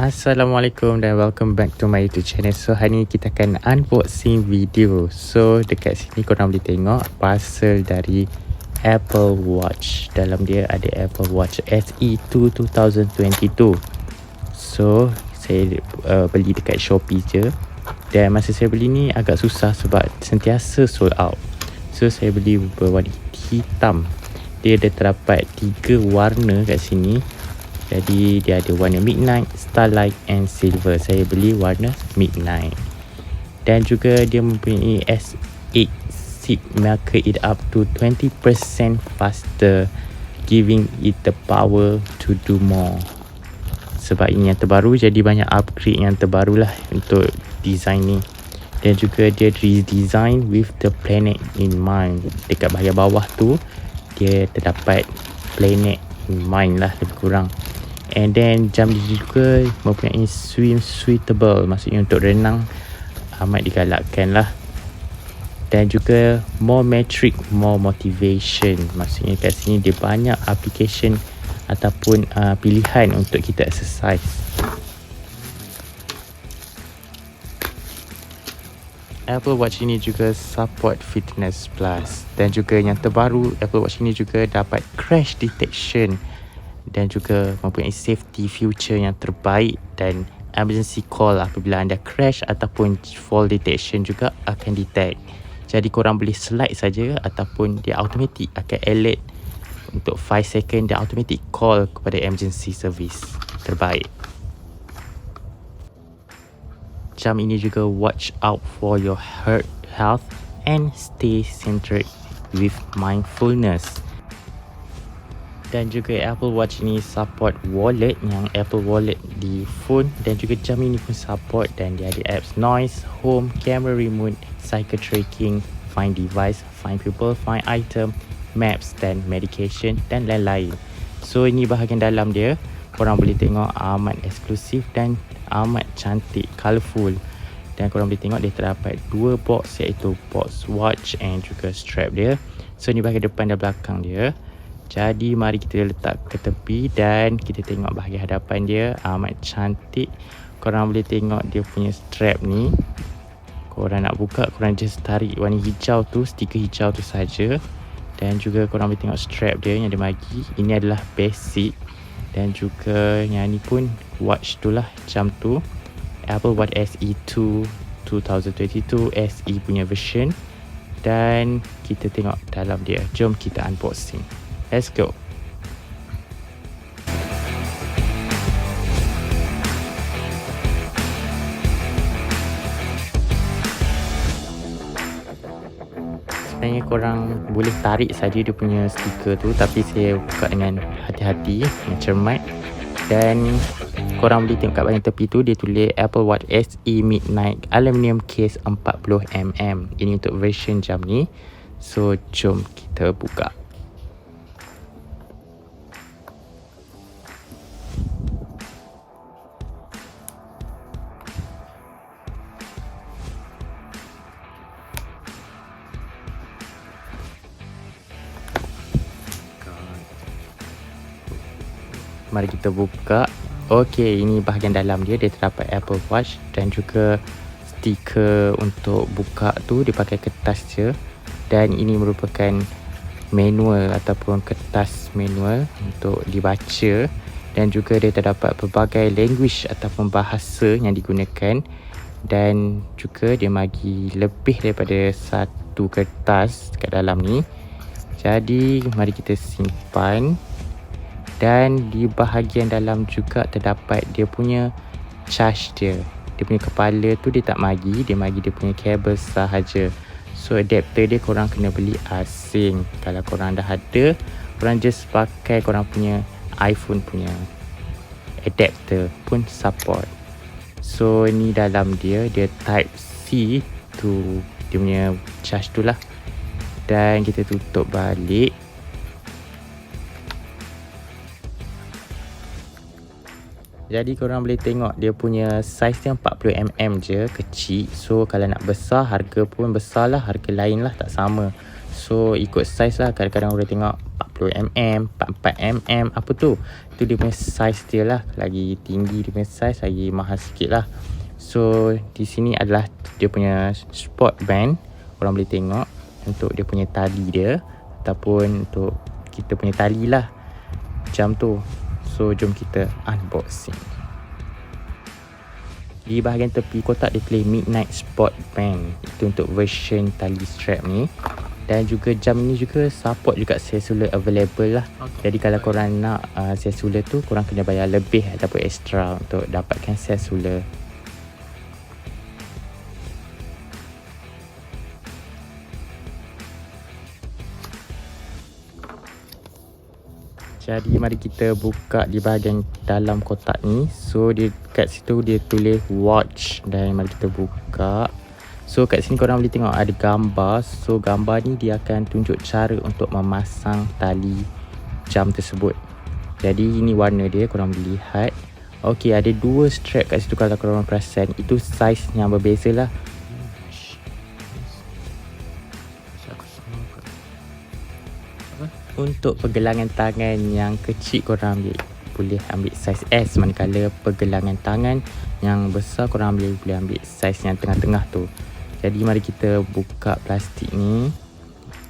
Assalamualaikum dan welcome back to my YouTube channel. So hari ni kita akan unboxing video. So dekat sini korang boleh tengok parcel dari Apple Watch. Dalam dia ada Apple Watch SE2 2022. So saya beli dekat Shopee je. Dan masa saya beli ni agak susah sebab sentiasa sold out. So saya beli berwarna hitam. Dia ada terdapat 3 warna kat sini. Jadi dia ada warna midnight, starlight and silver. Saya beli warna midnight. Dan juga dia mempunyai S8 seat, maka it up to 20% faster, giving it the power to do more. Sebab ini yang terbaru, jadi banyak upgrade yang terbaru lah untuk design ni. Dan juga dia redesign with the planet in mind. Dekat bahagian bawah tu dia terdapat planet in mind lah lebih kurang. And then jam dia juga mempunyai swim suitable, maksudnya untuk renang amat digalakkan lah. Dan juga more metric, more motivation, maksudnya kat sini dia banyak application ataupun pilihan untuk kita exercise. Apple Watch ini juga support Fitness Plus. Dan juga yang terbaru, Apple Watch ini juga dapat crash detection dan juga mempunyai safety feature yang terbaik, dan emergency call apabila anda crash ataupun fall detection juga akan detect. Jadi korang boleh slide saja ataupun dia automatic akan alert untuk 5 second dan automatic call kepada emergency service. Terbaik. Jam ini juga watch out for your heart health and stay centered with mindfulness. Dan juga Apple Watch ini support wallet, yang Apple Wallet di phone, dan juga jam ini pun support, dan dia ada apps noise, home, camera remote, cycle tracking, find device, find people, find item, maps dan medication dan lain-lain. So ini bahagian dalam dia, korang boleh tengok amat eksklusif dan amat cantik, colourful. Dan korang boleh tengok dia terdapat 2 box, iaitu box watch and juga strap dia. So ni bahagian depan dan belakang dia. Jadi mari kita letak ke tepi dan kita tengok bahagian hadapan dia, amat cantik. Korang boleh tengok dia punya strap ni. Korang nak buka, korang just tarik warna hijau tu, stiker hijau tu saja. Dan juga korang boleh tengok strap dia yang dia bagi. Ini adalah basic. Dan juga yang ni pun watch tu lah, jam tu. Apple Watch SE2 2022 SE punya version. Dan kita tengok dalam dia. Jom kita unboxing. Let's go. Sebenarnya korang boleh tarik saja dia punya stiker tu, tapi saya buka dengan hati-hati, dengan cermat. Dan korang boleh tengok kat bahagian tepi tu dia tulis Apple Watch SE Midnight Aluminium Case 40mm. Ini untuk version jam ni. So jom kita buka. Mari kita buka. Okey, ini bahagian dalam dia. Dia terdapat Apple Watch dan juga stiker untuk buka tu dia pakai kertas je. Dan ini merupakan manual ataupun kertas manual untuk dibaca. Dan juga dia terdapat pelbagai language ataupun bahasa yang digunakan. Dan juga dia bagi lebih daripada satu kertas kat dalam ni. Jadi mari kita simpan. Dan di bahagian dalam juga terdapat dia punya charge dia. Dia punya kepala tu dia tak bagi, dia bagi dia punya kabel sahaja. So adapter dia korang kena beli asing. Kalau korang dah ada, korang just pakai korang punya iPhone punya adapter pun support. So ni dalam dia, dia type C tu dia punya charge tu lah. Dan kita tutup balik. Jadi korang boleh tengok dia punya saiz dia 40mm je, kecil. So kalau nak besar, harga pun besar lah, harga lain lah tak sama. So ikut saiz lah, kadang-kadang boleh tengok 40mm, 44mm, apa tu. Itu dia punya size dia lah. Lagi tinggi dia punya size, lagi mahal sikit lah. So di sini adalah dia punya sport band. Korang boleh tengok untuk dia punya tali dia, ataupun untuk kita punya tali lah jam tu. So jom kita unboxing. Di bahagian tepi kotak dia tulis Midnight Sport Band. Itu untuk version tali strap ni. Dan juga jam ni juga support juga cellular available lah. Jadi kalau korang nak cellular tu, korang kena bayar lebih ataupun extra untuk dapatkan cellular. Jadi mari kita buka di bahagian dalam kotak ni. So dia kat situ dia tulis watch, dan mari kita buka. So kat sini korang boleh tengok ada gambar. So gambar ni dia akan tunjuk cara untuk memasang tali jam tersebut. Jadi ini warna dia, korang boleh lihat. Okey, ada dua strap kat situ kalau korang perasan. Itu saiz yang berbeza lah. Untuk pergelangan tangan yang kecil korang boleh ambil saiz S, manakala pergelangan tangan yang besar korang boleh ambil saiz yang tengah-tengah tu. Jadi mari kita buka plastik ni.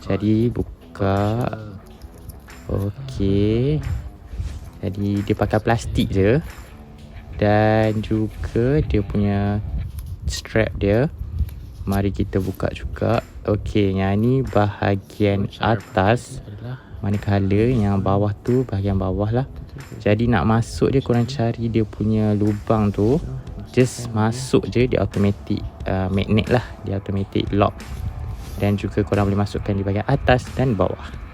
Jadi buka. Okey. Jadi dia pakai plastik je. Dan juga dia punya strap dia. Mari kita buka juga. Okey, yang ni bahagian atas, manakala yang bawah tu bahagian bawah lah. Jadi nak masuk dia, korang cari dia punya lubang tu, just masuk je, dia automatic magnet lah, dia automatic lock. Dan juga korang boleh masukkan di bahagian atas dan bawah.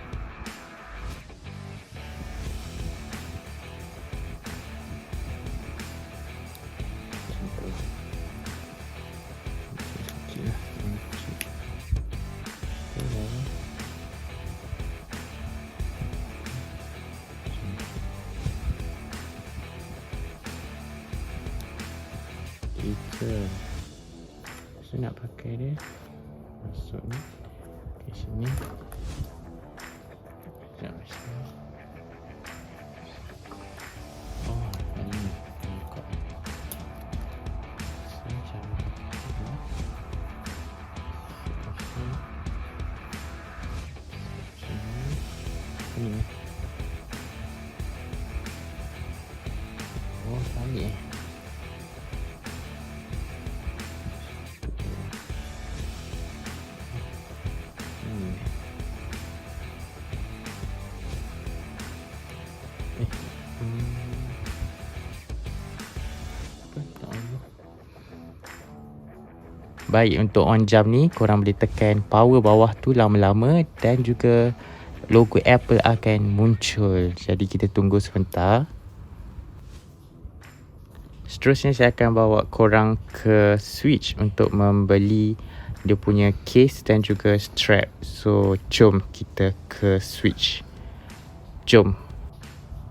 Kita nak pakai dia, masuk ni ke sini. Sekejap sini. Oh, ini buka. Sekejap. Ini. Oh, tali Baik, untuk on jam ni korang boleh tekan power bawah tu lama-lama, dan juga logo Apple akan muncul. Jadi kita tunggu sebentar. Seterusnya saya akan bawa korang ke switch untuk membeli dia punya case dan juga strap. So jom kita ke switch. Jom.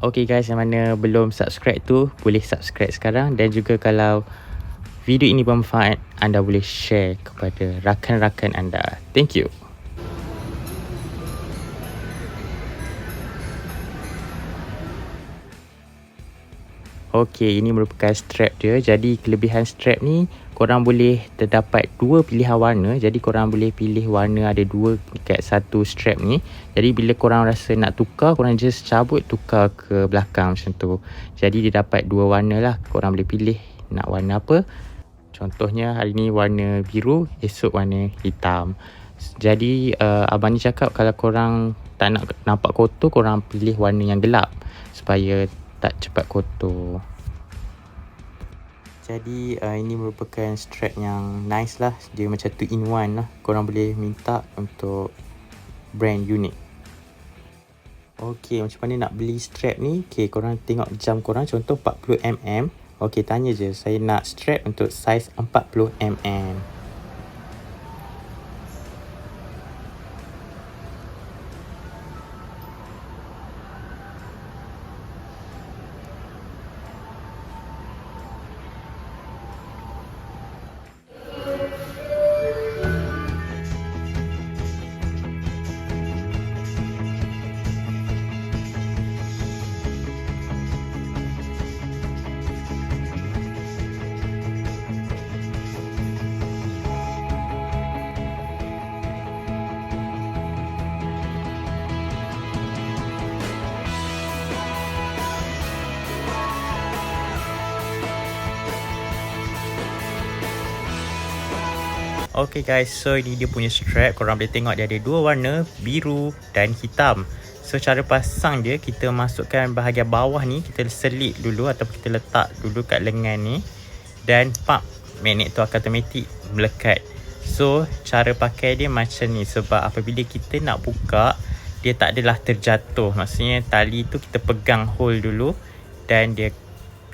Okay guys, yang mana belum subscribe tu boleh subscribe sekarang. Dan juga kalau video ini bermanfaat, anda boleh share kepada rakan-rakan anda. Thank you. Okey, ini merupakan strap dia. Jadi kelebihan strap ni, korang boleh terdapat dua pilihan warna. Jadi korang boleh pilih warna, ada dua dekat satu strap ni. Jadi bila korang rasa nak tukar, korang just cabut, tukar ke belakang macam tu. Jadi dia dapat dua warna lah. Korang boleh pilih nak warna apa. Contohnya hari ni warna biru, esok warna hitam. Jadi abang ni cakap kalau korang tak nak nampak kotor, korang pilih warna yang gelap supaya tak cepat kotor. Jadi ini merupakan strap yang nice lah. Dia macam 2 in 1 lah. Korang boleh minta untuk brand unik. Okey, macam mana nak beli strap ni? Okey, korang tengok jam korang, contoh 40mm. Okey, tanya je, saya nak strap untuk saiz 40mm. Okay guys, so ini dia punya strap. Korang boleh tengok dia ada dua warna, biru dan hitam. So cara pasang dia, kita masukkan bahagian bawah ni, kita selit dulu ataupun kita letak dulu kat lengan ni. Dan pump, magnet tu akan automatik melekat. So cara pakai dia macam ni, sebab apabila kita nak buka, dia tak adalah terjatuh. Maksudnya tali tu kita pegang hold dulu dan dia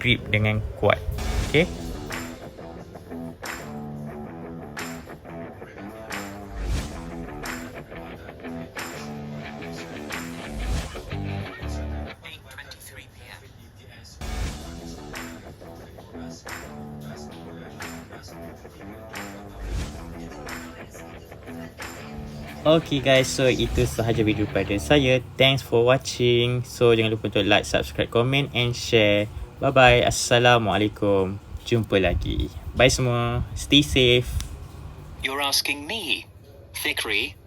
grip dengan kuat. Okay. Okay guys, so itu sahaja video pada saya. Thanks for watching. So jangan lupa untuk like, subscribe, comment and share. Bye bye. Assalamualaikum. Jumpa lagi. Bye semua. Stay safe. You're asking me, Fikri?